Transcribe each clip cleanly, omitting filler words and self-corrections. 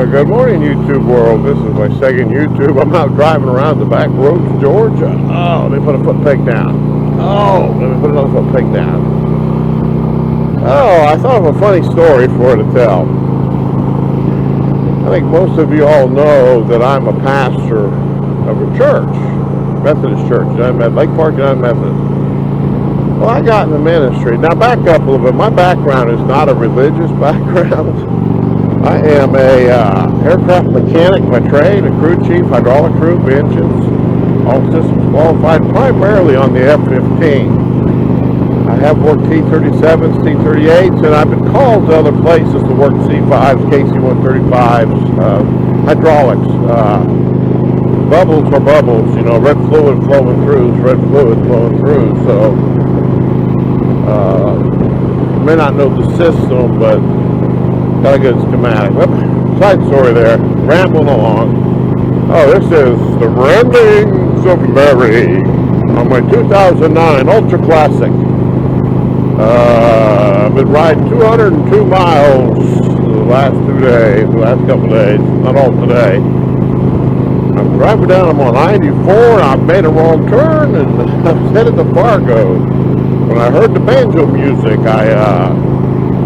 Good morning, YouTube world. This is my second YouTube. I'm out driving around the back roads of Georgia. Oh, let me put a foot peg down. Oh, let me put another foot peg down. Oh, I thought of a funny story for her to tell. I think most of you all know that I'm a pastor of a church, Methodist church. I'm at Lake Park United Methodist. Well, I got in the ministry. Now, back up a little bit. My background is not a religious background. I am a aircraft mechanic by trade, a crew chief, hydraulic crew, engines, all systems qualified, primarily on the F-15. I have worked T-37s, T-38s, and I've been called to other places to work C-5s, KC-135s, hydraulics. Bubbles are bubbles, you know, red fluid flowing through is red fluid flowing through, so you may not know the system, but got a good schematic. Side story there, rambling along. Oh, this is the Ramblings of Mary on my 2009 Ultra Classic. I've been riding 202 miles the last couple of days, not all today. I'm driving down, I'm on 94, and I've made a wrong turn, and I'm headed to Fargo. When I heard the banjo music, I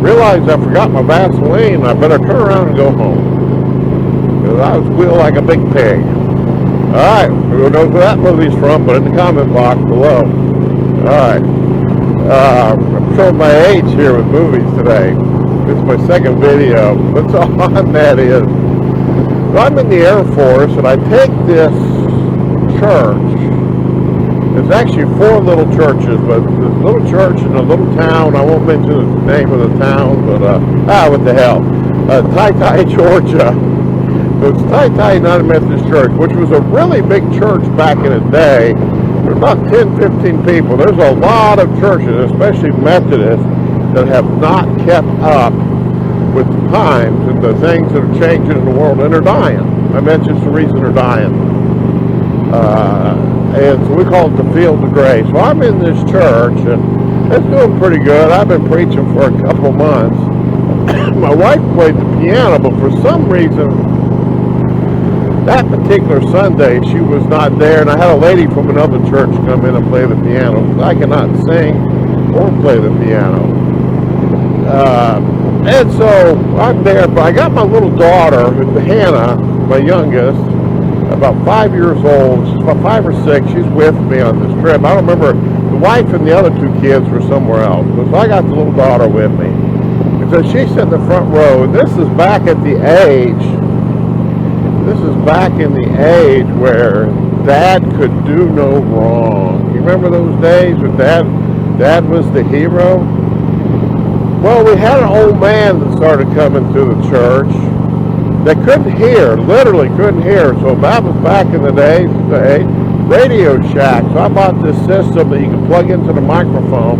realized I forgot my Vaseline. I better turn around and go home, because I was squealing like a big pig. Alright, who knows where that movie's from, but in the comment box below. Alright, I'm showing my age here with movies today. This is my second video. What's on that is, I'm in the Air Force, and I take this church. There's actually 4 little churches, but this little church in a little town, I won't mention the name of the town, but, what the hell, Tye, Georgia. So it's Tye United Methodist Church, which was a really big church back in the day. There's about 10, 15 people. There's a lot of churches, especially Methodists, that have not kept up with the times and the things that are changing in the world, and they're dying. I mentioned the reason they're dying. And so we call it the Field of Grace. Well, I'm in this church, and it's doing pretty good. I've been preaching for a couple months. My wife played the piano, but for some reason, that particular Sunday, she was not there, and I had a lady from another church come in and play the piano. I cannot sing or play the piano. And so I'm there, but I got my little daughter, Hannah, my youngest, about 5 years old. She's about 5 or 6. She's with me on this trip. I don't remember. The wife and the other 2 kids were somewhere else. So I got the little daughter with me. And so she's sitting in the front row. And this is back at the age. This is back in the age where Dad could do no wrong. You remember those days when Dad was the hero? Well, we had an old man that started coming through the church. They couldn't hear, literally couldn't hear. So that was back in the day, Radio Shack. So I bought this system that you can plug into the microphone.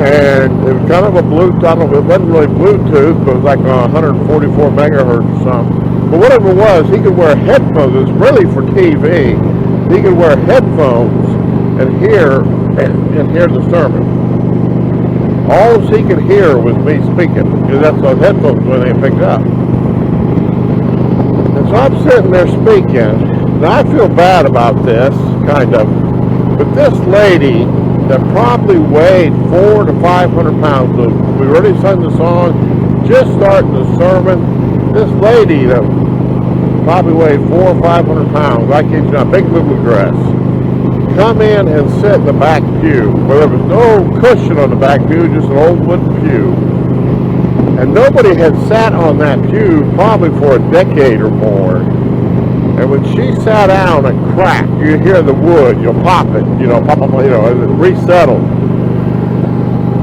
And it was kind of a Bluetooth, I don't know, it wasn't really Bluetooth, but it was like 144 megahertz or something. But whatever it was, he could wear headphones. It was really for TV. He could wear headphones and hear the sermon. All he could hear was me speaking, because that's those headphones when they picked up. So I'm sitting there speaking. Now I feel bad about this, kind of. But this lady that probably weighed 400 to 500 pounds, we already sung the song, just starting the sermon. This lady that probably weighed 400 or 500 pounds, I kid you not, big little dress, come in and sit in the back pew, where there was no cushion on the back pew, just an old wooden pew. And nobody had sat on that pew probably for a decade or more. And when she sat down, it cracked. You hear the wood, you'll pop it, pop, it resettled.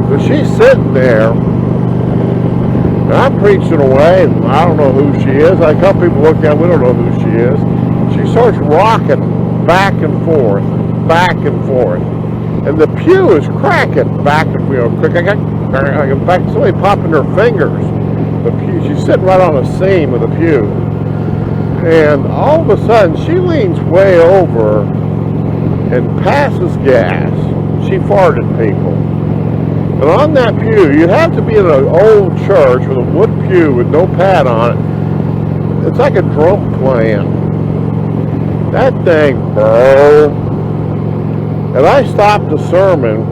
So she's sitting there, and I'm preaching away, and I don't know who she is. A couple people look at her, we don't know who she is. She starts rocking back and forth, and the pew is cracking back and forth. In fact, somebody popping her fingers. The pew, she's sitting right on the seam of the pew. And all of a sudden, she leans way over and passes gas. She farted, people. And on that pew, you'd have to be in an old church with a wood pew with no pad on it. it's like a drum playing. That thing, bro. And I stopped the sermon,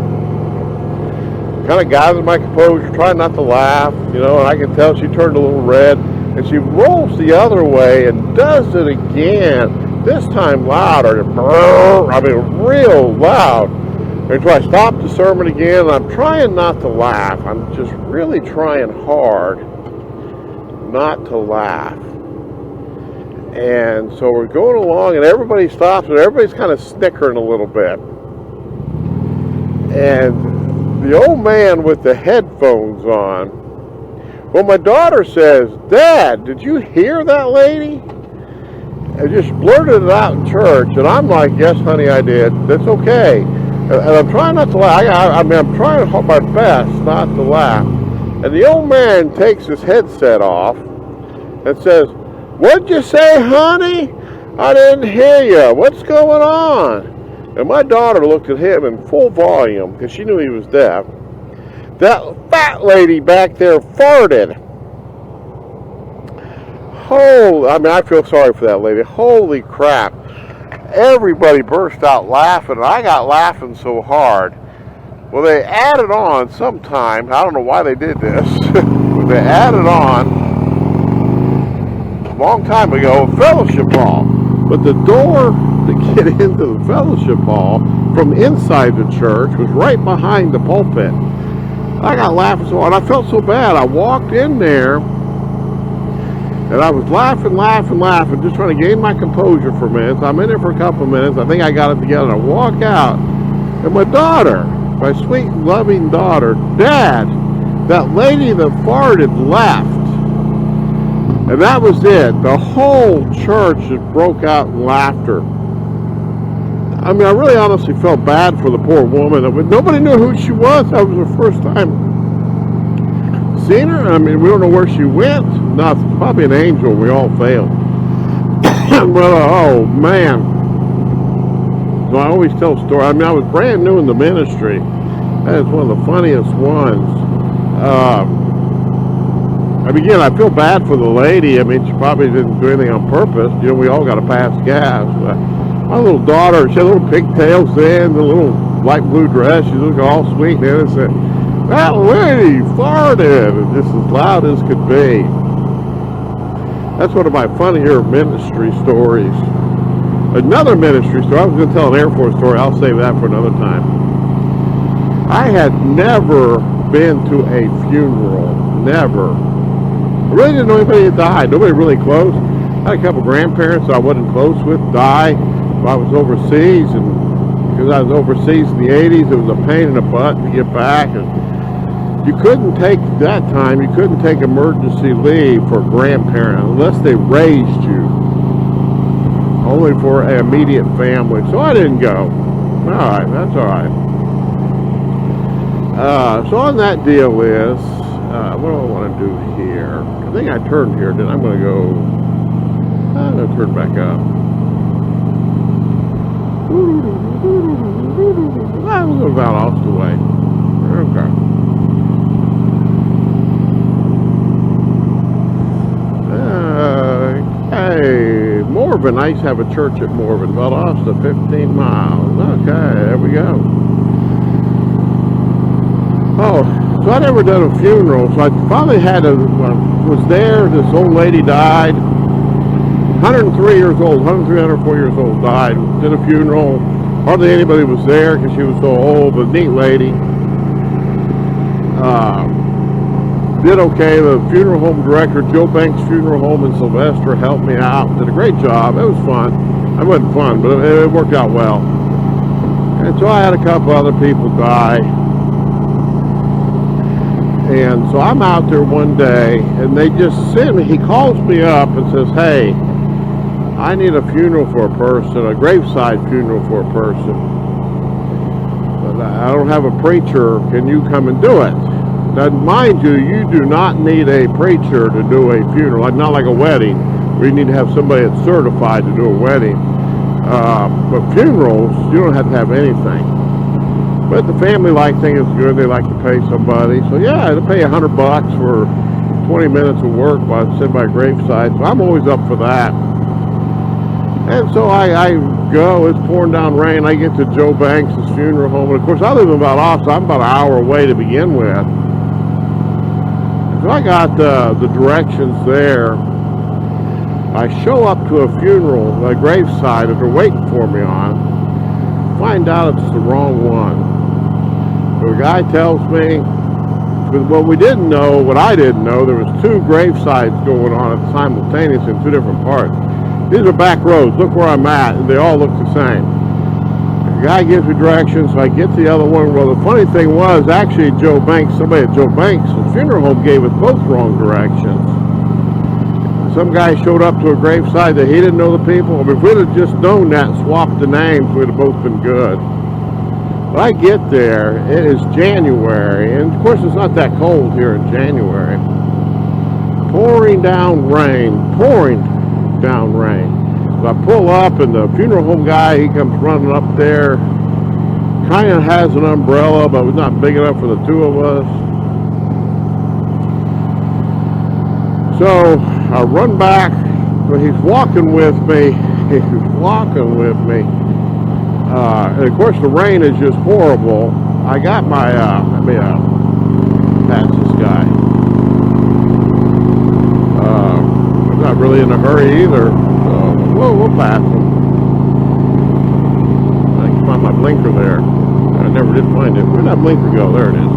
kind of gathered my composure, trying not to laugh, and I could tell she turned a little red, and she rolls the other way and does it again, this time louder, real loud. And so I stopped the sermon again, and I'm trying not to laugh. I'm just really trying hard not to laugh. And so we're going along, and everybody stops, and everybody's kind of snickering a little bit. And the old man with the headphones on, well, my daughter says, "Dad, did you hear that lady?" I just blurted it out in church, and I'm like, "Yes, honey, I did. That's okay." And I'm trying not to laugh. I'm trying my best not to laugh. And the old man takes his headset off and says, "What'd you say, honey? I didn't hear you. What's going on?" And my daughter looked at him in full volume because she knew he was deaf. "That fat lady back there farted." I feel sorry for that lady. Holy crap. Everybody burst out laughing, and I got laughing so hard. Well, they added on sometime, I don't know why they did this, but they added on a long time ago a fellowship hall. But the door to get into the fellowship hall from inside the church was right behind the pulpit. I got laughing so hard. I felt so bad. I walked in there, and I was laughing, just trying to gain my composure for a minute. I'm in there for a couple of minutes. I think I got it together. I walk out, and my daughter, my sweet, loving daughter, "Dad, that lady that farted left." And that was it. The whole church just broke out in laughter. I really honestly felt bad for the poor woman. Nobody knew who she was. That was her first time seeing her. We don't know where she went. No, it's probably an angel. We all failed. Oh, man. So I always tell stories. I was brand new in the ministry. That is one of the funniest ones. Again, I feel bad for the lady. She probably didn't do anything on purpose. We all got to pass gas. But my little daughter, she had little pigtails then, the little light blue dress. She looked all sweet and innocent. "That lady farted," just as loud as could be. That's one of my funnier ministry stories. Another ministry story, I was going to tell an Air Force story. I'll save that for another time. I had never been to a funeral. Never. I really didn't know anybody that died. Nobody really close. I had a couple grandparents I wasn't close with die while I was overseas, and because I was overseas in the 80s, it was a pain in the butt to get back. And you couldn't take emergency leave for a grandparent unless they raised you. Only for an immediate family. So I didn't go. Alright, that's alright. So on that deal is, what do I want to do here? I think I turned here, then I'm going to turn back up. I'm going to go about off the way. Okay. Hey, Morven. I used to have a church at Morven, Valdosta, 15 miles. Okay, there we go. Oh, so I never done a funeral, so I finally was there, this old lady died, 103 years old, 104 years old, died, did a funeral, hardly anybody was there because she was so old, but neat lady. Did okay. The funeral home director, Joe Banks Funeral Home in Sylvester, helped me out, did a great job. It was fun. It wasn't fun, but it worked out well. And so I had a couple other people die. And so I'm out there one day, and they just send me, he calls me up and says, "Hey, I need a funeral for a person, a graveside funeral for a person. But I don't have a preacher. Can you come and do it?" Now, mind you, you do not need a preacher to do a funeral. Not like a wedding, where you need to have somebody that's certified to do a wedding. But funerals, you don't have to have anything. But the family like thing is good. They like to pay somebody. So yeah, they pay $100 for 20 minutes of work while I sit by a graveside, so I'm always up for that. And so I go, it's pouring down rain, I get to Joe Banks' funeral home, and of course I live in Valdosta, I'm about an hour away to begin with. So I got the directions there. I show up to a funeral, a graveside that they're waiting for me on, find out it's the wrong one. So the guy tells me, what we didn't know, what I didn't know, there was two gravesides going on at simultaneous in two different parts. These are back roads. Look where I'm at, and they all look the same. The guy gives me directions, so I get to the other one. Well, the funny thing was, actually, Joe Banks, somebody at Joe Banks' funeral home gave us both wrong directions. Some guy showed up to a graveside that he didn't know the people. I mean, if we'd have just known that and swapped the names, we'd have both been good. But I get there, it is January, and of course it's not that cold here in January. Pouring down rain. So I pull up, and the funeral home guy, he comes running up there, kind of has an umbrella, but it was not big enough for the two of us. So I run back, but he's walking with me, and of course the rain is just horrible. I got my, pass this guy. I'm not really in a hurry either, so we'll pass him. I can find my blinker there. I never did find it. Where'd that blinker go? There it is.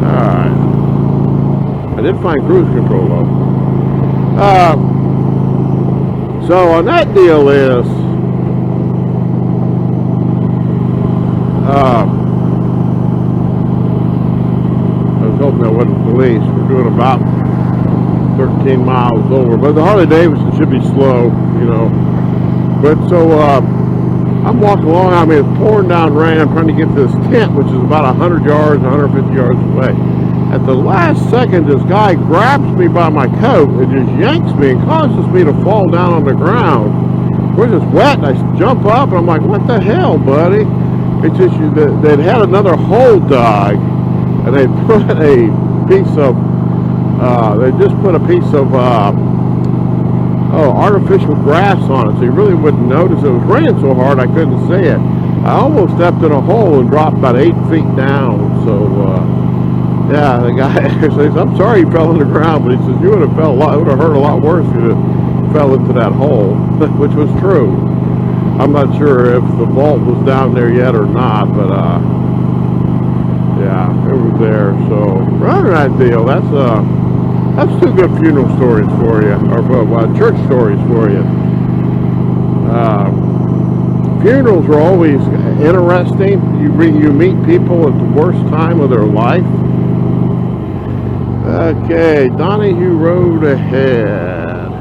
Alright. I did find cruise control though. So on that deal is, I was hoping I wasn't police. We're doing about 13 miles over, but the Harley Davidson should be slow, you know. But so I'm walking along. I mean, it's pouring down rain. I'm trying to get to this tent, which is about 100 yards, 150 yards away. At the last second, this guy grabs me by my coat and just yanks me and causes me to fall down on the ground. Of course, it's wet, and I jump up, and I'm like, what the hell, buddy? It's just, they'd had another hole dug, and they put a piece of, they just put a piece of, artificial grass on it, so you really wouldn't notice. It was raining so hard I couldn't see it. I almost stepped in a hole and dropped about 8 feet down, so, yeah, the guy says, I'm sorry you fell on the ground, but he says, you would have hurt a lot worse if you fell into that hole, which was true. I'm not sure if the vault was down there yet or not, but, yeah, it was there. So, rather than that deal, that's two good funeral stories for you, or church stories for you. Funerals are always interesting. You meet people at the worst time of their life. Okay, Donahue Road ahead.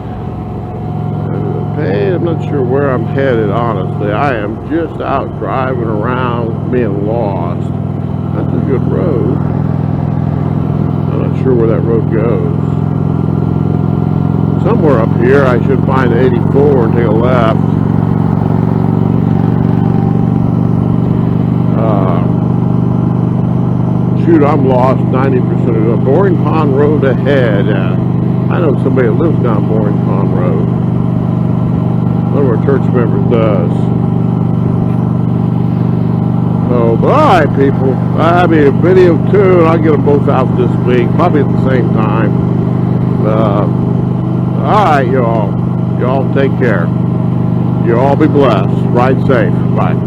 Hey, I'm not sure where I'm headed, honestly. I am just out driving around being lost. That's a good road. I'm not sure where that road goes. Somewhere up here I should find 84 and take a left. Shoot, I'm lost 90% of it. Boring Pond Road ahead. I know somebody that lives down Boring Pond Road. One of our church members does. So, but alright people, I have a video too, and I'll get them both out this week, probably at the same time. Alright y'all take care. You all be blessed. Ride safe. Bye.